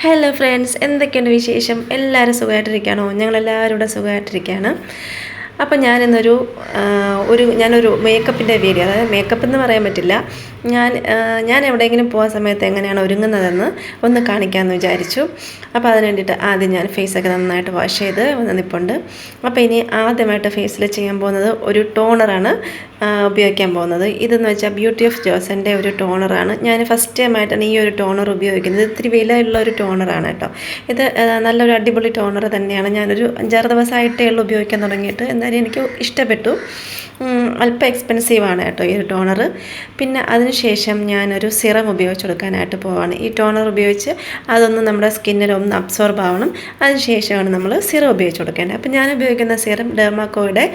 Hello friends, എന്തൊക്കെയുണ്ട് വിശേഷം? എല്ലാവരും സുഖമായിട്ടിരിക്കുകയാണോ? ഞങ്ങളെല്ലാവരും ഇവിടെ സുഖമായിട്ടിരിക്കുകയാണ്. അപ്പം ഞാനൊരു മേക്കപ്പിൻ്റെ വീഡിയോ, അതായത് മേക്കപ്പ് എന്ന് പറയാൻ പറ്റില്ല, ഞാൻ എവിടെയെങ്കിലും പോകുന്ന സമയത്ത് എങ്ങനെയാണ് ഒരുങ്ങുന്നതെന്ന് ഒന്ന് കാണിക്കാമെന്ന് വിചാരിച്ചു. അപ്പോൾ അതിന് വേണ്ടിയിട്ട് ആദ്യം ഞാൻ ഫേസൊക്കെ നന്നായിട്ട് വാഷ് ചെയ്ത് നിൽപ്പുണ്ട്. അപ്പോൾ ഇനി ആദ്യമായിട്ട് ഫേസിൽ ചെയ്യാൻ പോകുന്നത് ഒരു ടോണറാണ് ഉപയോഗിക്കാൻ പോകുന്നത്. ഇതെന്ന് വെച്ചാൽ ബ്യൂട്ടി ഓഫ് ജോസൻ്റെ ഒരു ടോണറാണ്. ഞാൻ ഫസ്റ്റ് ടൈമായിട്ടാണ് ഈ ഒരു ടോണർ ഉപയോഗിക്കുന്നത്. ഇത്തിരി വിലയുള്ള ഒരു ടോണറാണ് കേട്ടോ. ഇത് നല്ലൊരു അടിപൊളി ടോണർ തന്നെയാണ്. ഞാനൊരു 5-6 ദിവസമായിട്ടേ ഉള്ളൂ ഉപയോഗിക്കാൻ തുടങ്ങിയിട്ട്. എന്തായാലും എനിക്ക് ഇഷ്ടപ്പെട്ടു. അല്പം എക്സ്പെൻസീവാണ് കേട്ടോ ഈ ഒരു ടോണർ. പിന്നെ അതിനുശേഷം ഞാനൊരു സിറം ഉപയോഗിച്ച് കൊടുക്കാനായിട്ട് പോവാണ്. ഈ ടോണർ ഉപയോഗിച്ച് അതൊന്ന് നമ്മുടെ സ്കിന്നിലൊന്ന് അബ്സോർബ് ആവണം. അതിനുശേഷമാണ് നമ്മൾ സിറം ഉപയോഗിച്ച് കൊടുക്കേണ്ടത്. അപ്പോൾ ഞാൻ ഉപയോഗിക്കുന്ന സിറം ഡെർമാക്കോയുടെ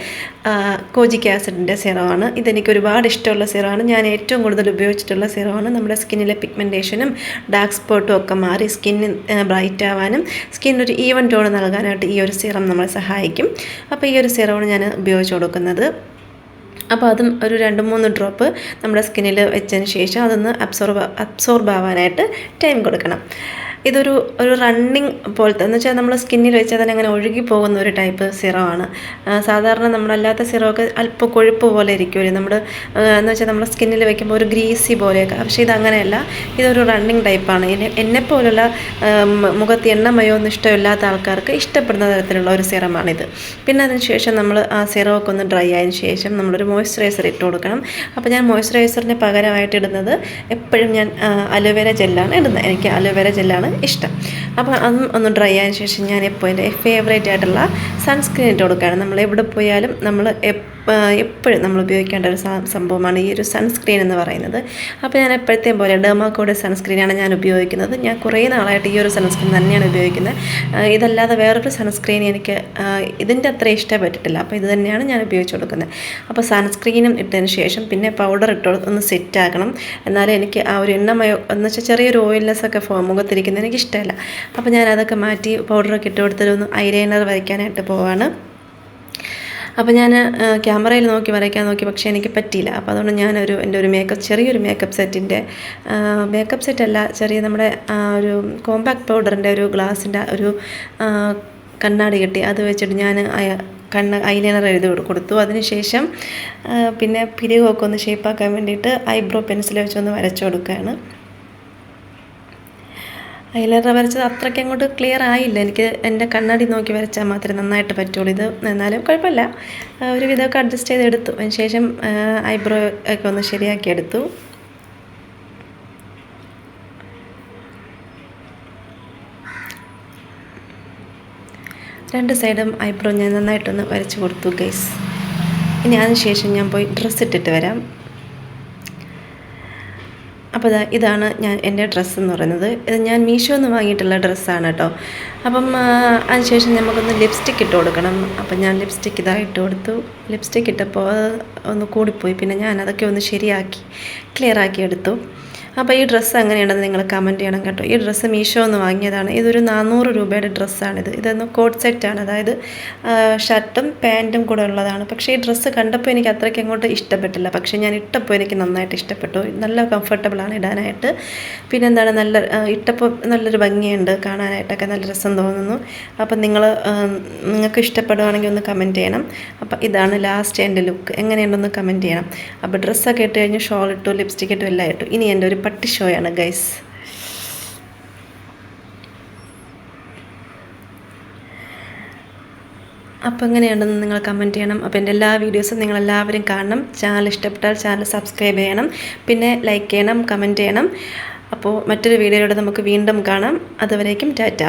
കോജിക് ആസിഡിൻ്റെ സിറമാണ്. ഇതെനിക്ക് ഒരുപാട് ഇഷ്ടമുള്ള സിറമാണ്. ഞാൻ ഏറ്റവും കൂടുതൽ ഉപയോഗിച്ചിട്ടുള്ള സിറമാണ്. നമ്മുടെ സ്കിന്നിലെ പിഗ്മെൻറ്റേഷനും ഡാർക്ക് സ്പോട്ടും ഒക്കെ മാറി സ്കിന്ന് ബ്രൈറ്റ് ആവാനും സ്കിന്നൊരു ഈവൻ ടോൺ നൽകാനായിട്ട് ഈ ഒരു സിറം നമ്മളെ സഹായിക്കും. അപ്പോൾ ഈ ഒരു സിറമാണ് ഞാൻ ഉപയോഗിച്ച് കൊടുക്കുന്നത്. അപ്പോൾ അതും ഒരു 2-3 ഡ്രോപ്പ് നമ്മുടെ സ്കിന്നിൽ വെച്ചതിന് ശേഷം അതൊന്ന് അബ്സോർബ് ആവാനായിട്ട് ടൈം കൊടുക്കണം. ഇതൊരു റണ്ണിങ് പോലത്തെ എന്ന് വെച്ചാൽ നമ്മൾ സ്കിന്നിൽ വെച്ചാൽ തന്നെ അങ്ങനെ ഒഴുകി പോകുന്ന ഒരു ടൈപ്പ് സിറമാണ്. സാധാരണ നമ്മളല്ലാത്ത സിറമൊക്കെ അല്പം കൊഴുപ്പ് പോലെ ഇരിക്കുമല്ലോ, എന്ന് വെച്ചാൽ നമ്മുടെ സ്കിന്നിൽ വെക്കുമ്പോൾ ഒരു ഗ്രീസി പോലെയൊക്കെ. പക്ഷേ ഇതങ്ങനെയല്ല, ഇതൊരു റണ്ണിങ് ടൈപ്പാണ്. എന്നെപ്പോലുള്ള മുഖത്ത് എണ്ണമയമൊന്നും ഇഷ്ടമില്ലാത്ത ആൾക്കാർക്ക് ഇഷ്ടപ്പെടുന്ന തരത്തിലുള്ള ഒരു സിറമാണിത്. പിന്നെ അതിന് ശേഷം നമ്മൾ ആ സിറമൊക്കെ ഒന്ന് ഡ്രൈ ആയതിനു ശേഷം നമ്മളൊരു മോയ്സ്ചറൈസർ ഇട്ട് കൊടുക്കണം. അപ്പോൾ ഞാൻ മോയ്സ്ചറൈസറിന് പകരമായിട്ട് ഇടുന്നത് എപ്പോഴും ഞാൻ അലോവേര ജെല്ലാണ് ഇടുന്നത്. എനിക്ക് അലോവേര ജെല്ലാണ് ഇഷ്ടം. അപ്പോൾ അതും ഒന്ന് ഡ്രൈ ആയതിനു ശേഷം ഞാൻ എപ്പോൾ എൻ്റെ ഫേവറേറ്റ് ആയിട്ടുള്ള സൺസ്ക്രീൻ ഇട്ട് കൊടുക്കുകയാണ്. നമ്മൾ എവിടെ പോയാലും എപ്പോഴും നമ്മൾ ഉപയോഗിക്കേണ്ട ഒരു സംഭവമാണ് ഈ ഒരു സൺസ്ക്രീൻ എന്ന് പറയുന്നത്. അപ്പോൾ ഞാൻ എപ്പോഴത്തെയും പോലെ ഡെർമാക്കോയുടെ സൺസ്ക്രീനാണ് ഞാൻ ഉപയോഗിക്കുന്നത്. ഞാൻ കുറേ നാളായിട്ട് ഈ ഒരു സൺസ്ക്രീൻ തന്നെയാണ് ഉപയോഗിക്കുന്നത്. ഇതല്ലാതെ വേറൊരു സൺസ്ക്രീൻ എനിക്ക് ഇതിൻ്റെ അത്ര ഇഷ്ടപ്പെട്ടിട്ടില്ല. അപ്പോൾ ഇത് തന്നെയാണ് ഞാൻ ഉപയോഗിച്ച് കൊടുക്കുന്നത്. അപ്പോൾ സൺസ്ക്രീനും ഇട്ടതിന് ശേഷം പിന്നെ പൗഡർ ഒന്ന് സെറ്റ് ആക്കണം. എന്നാലും എനിക്ക് ആ ഒരു എണ്ണമയോ എന്ന് വെച്ചാൽ ചെറിയൊരു ഓയിൽനെസ് ഒക്കെ മുഖത്തിരിക്കുന്നത് എനിക്ക് ഇഷ്ടമല്ല. അപ്പോൾ ഞാൻ അതൊക്കെ മാറ്റി പൗഡറൊക്കെ ഇട്ട് കൊടുത്തിട്ടൊന്ന് ഐലൈനർ വരയ്ക്കാനായിട്ട് പോവാണ്. അപ്പോൾ ഞാൻ ക്യാമറയിൽ നോക്കി വരയ്ക്കാൻ നോക്കി, പക്ഷേ എനിക്ക് പറ്റിയില്ല. അപ്പോൾ അതുകൊണ്ട് എൻ്റെ ഒരു ചെറിയൊരു മേക്കപ്പ് സെറ്റല്ല, ചെറിയ നമ്മുടെ ഒരു കോമ്പാക്ട് പൗഡറിൻ്റെ ഒരു ഗ്ലാസിൻ്റെ ഒരു കണ്ണാടി കിട്ടി. അത് വെച്ചിട്ട് ഞാൻ ഐലൈനർ എഴുതി കൊടുത്തു. അതിനുശേഷം പിന്നെ പിരികൊക്കെ ഒന്ന് ഷേപ്പാക്കാൻ വേണ്ടിയിട്ട് ഐബ്രോ പെൻസിൽ വെച്ചൊന്ന് വരച്ചു കൊടുക്കുകയാണ്. ഐലൈനർ വരച്ചത് അത്രയ്ക്ക് അങ്ങോട്ട് ക്ലിയർ ആയില്ല. എനിക്ക് എൻ്റെ കണ്ണാടി നോക്കി വരച്ചാൽ മാത്രമേ നന്നായിട്ട് പറ്റുള്ളൂ. ഇത് എന്നാലും കുഴപ്പമില്ല, ഒരു വിധമൊക്കെ അഡ്ജസ്റ്റ് ചെയ്തെടുത്തു. അതിന് ശേഷം ഐബ്രോ ഒക്കെ ഒന്ന് ശരിയാക്കിയെടുത്തു. രണ്ട് സൈഡും ഐബ്രോ ഞാൻ നന്നായിട്ടൊന്ന് വരച്ച് കൊടുത്തു ഗൈസ്. ഇനി അതിന് ശേഷം ഞാൻ പോയി ഡ്രസ്സ് ഇട്ടിട്ട് വരാം. അപ്പോൾ ഇതാണ് എൻ്റെ ഡ്രസ്സ് എന്ന് പറയുന്നത്. ഇത് ഞാൻ മീഷോന്ന് വാങ്ങിയിട്ടുള്ള ഡ്രസ്സാണ് കേട്ടോ. അപ്പം അതിനുശേഷം നമുക്കൊന്ന് ലിപ്സ്റ്റിക്ക് ഇട്ട് കൊടുക്കണം. അപ്പം ഞാൻ ലിപ്സ്റ്റിക്ക് ഇട്ട് കൊടുത്തു. ലിപ്സ്റ്റിക്ക് ഇട്ടപ്പോൾ ഒന്ന് കൂടിപ്പോയി. പിന്നെ ഞാൻ അതൊക്കെ ഒന്ന് ക്ലിയർ ആക്കി എടുത്തു. അപ്പോൾ ഈ ഡ്രസ്സ് എങ്ങനെയുണ്ടെന്ന് നിങ്ങൾ കമൻറ്റ് ചെയ്യണം കേട്ടോ. ഈ ഡ്രസ്സ് മീഷോന്ന് വാങ്ങിയതാണ്. ഇതൊരു 400 രൂപയുടെ ഡ്രസ്സാണിത്. ഇതൊന്ന് കോട്ട് സെറ്റാണ്, അതായത് ഷർട്ടും പാൻറ്റും കൂടെ ഉള്ളതാണ്. പക്ഷേ ഈ ഡ്രസ്സ് കണ്ടപ്പോൾ എനിക്ക് അത്രയ്ക്ക് അങ്ങോട്ട് ഇഷ്ടപ്പെട്ടില്ല. പക്ഷേ ഞാൻ ഇട്ടപ്പോൾ എനിക്ക് നന്നായിട്ട് ഇഷ്ടപ്പെട്ടു. നല്ല കംഫർട്ടബിളാണ് ഇടാനായിട്ട്. പിന്നെ എന്താണ്, ഇട്ടപ്പോൾ നല്ലൊരു ഭംഗിയുണ്ട് കാണാനായിട്ടൊക്കെ, നല്ല രസം തോന്നുന്നു. അപ്പം നിങ്ങൾക്ക് ഇഷ്ടപ്പെടുകയാണെങ്കിൽ ഒന്ന് കമൻറ്റ് ചെയ്യണം. അപ്പം ഇതാണ് ലാസ്റ്റ് എൻ്റെ ലുക്ക്. എങ്ങനെയുണ്ടെന്ന് കമൻറ്റ് ചെയ്യണം. അപ്പോൾ ഡ്രസ്സൊക്കെ ഇട്ട് കഴിഞ്ഞ് ഷോൾ ഇട്ടു, ലിപ്സ്റ്റിക് ഇട്ടു, എല്ലാം ഇട്ടു. ഇനി എൻ്റെ ഒരു പട്ടി ഷോയാണ് ഗൈസ്. അപ്പോൾ എങ്ങനെയുണ്ടെന്ന് നിങ്ങൾ കമൻറ്റ് ചെയ്യണം. അപ്പോൾ എൻ്റെ എല്ലാ വീഡിയോസും നിങ്ങളെല്ലാവരും കാണണം. ചാനൽ ഇഷ്ടപ്പെട്ടാൽ ചാനൽ സബ്സ്ക്രൈബ് ചെയ്യണം, പിന്നെ ലൈക്ക് ചെയ്യണം, കമൻറ്റ് ചെയ്യണം. അപ്പോൾ മറ്റൊരു വീഡിയോയിലൂടെ നമുക്ക് വീണ്ടും കാണാം. അതുവരേക്കും ടാറ്റ.